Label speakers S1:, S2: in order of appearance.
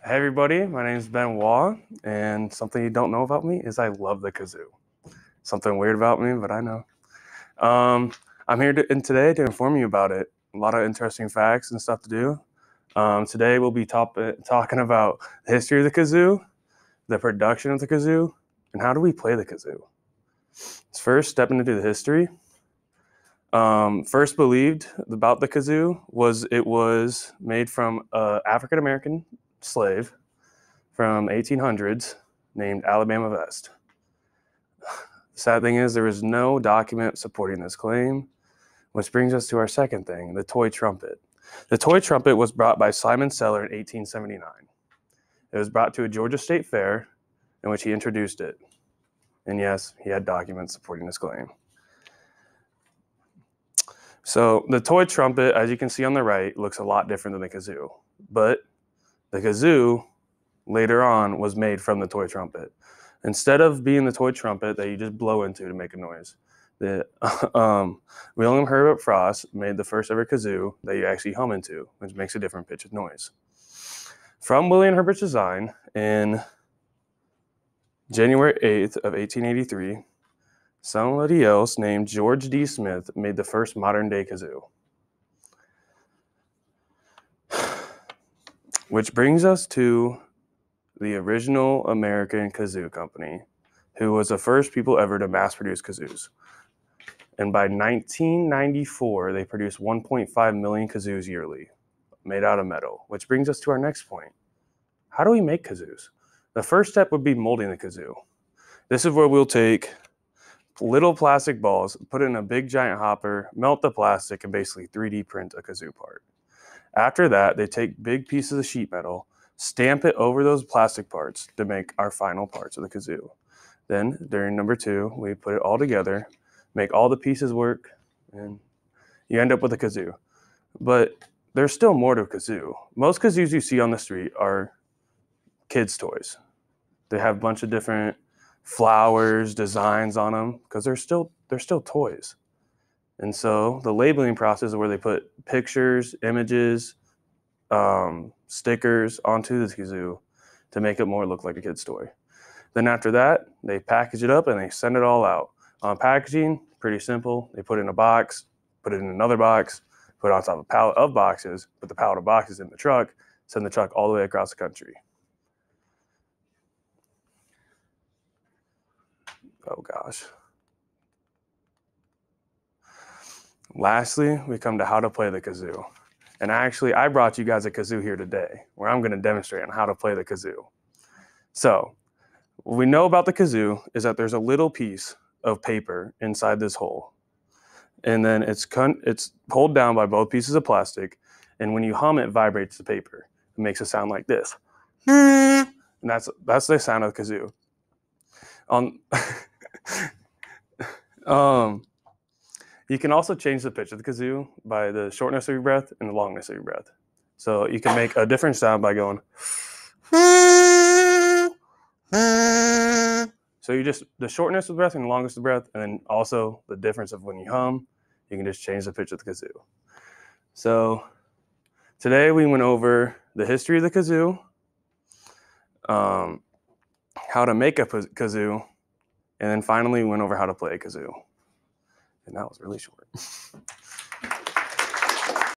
S1: Hey everybody, my name is Waugh, and something you don't know about me is I love the kazoo. Something weird about me, but I know. I'm here today to inform you about it. A lot of interesting facts and stuff to do. Today we'll be talking about the history of the kazoo, the production of the kazoo, and how do we play the kazoo. Let's first step into the history. First believed about the kazoo was it was made from an African-American slave from 1800s named Alabama Vest. The sad thing is there is no document supporting this claim, which brings us to our second thing, the toy trumpet. The toy trumpet was brought by Simon Seller in 1879. It was brought to a Georgia State Fair in which he introduced it. And yes, he had documents supporting this claim. So the toy trumpet, as you can see on the right, looks a lot different than the kazoo. But the kazoo later on was made from the toy trumpet. Instead of being the toy trumpet that you just blow into to make a noise, William Herbert Frost made the first ever kazoo that you actually hum into, which makes a different pitch of noise. From William Herbert's design in January 8th of 1883, somebody else named George D. Smith made the first modern day kazoo. Which brings us to the original American Kazoo Company, who was the first people ever to mass produce kazoos. And by 1994, they produced 1.5 million kazoos yearly, made out of metal, which brings us to our next point. How do we make kazoos? The first step would be molding the kazoo. This is where we'll take little plastic balls, put it in a big giant hopper, melt the plastic, and basically 3D print a kazoo part. After that, they take big pieces of sheet metal, stamp it over those plastic parts to make our final parts of the kazoo. Then, during number 2, we put it all together, make all the pieces work, and you end up with a kazoo. But there's still more to a kazoo. Most kazoos you see on the street are kids' toys. They have a bunch of different flowers, designs on them, because they're still toys. And so the labeling process is where they put pictures, images, stickers onto the kazoo to make it more look like a kid's toy. Then after that, they package it up and they send it all out. On packaging, pretty simple. They put it in a box, put it in another box, put it on top of a pallet of boxes, put the pallet of boxes in the truck, send the truck all the way across the country. Oh gosh. Lastly, we come to how to play the kazoo. And actually, I brought you guys a kazoo here today, where I'm going to demonstrate on how to play the kazoo. So, what we know about the kazoo is that there's a little piece of paper inside this hole. And then it's pulled down by both pieces of plastic, and when you hum, it vibrates the paper. It makes a sound like this. And that's the sound of the kazoo. You can also change the pitch of the kazoo by the shortness of your breath and the longness of your breath. So you can make a different sound by going. So the shortness of the breath and the longest of the breath, and then also the difference of when you hum, you can just change the pitch of the kazoo. So today we went over the history of the kazoo, how to make a kazoo, and then finally we went over how to play a kazoo. And that was really short.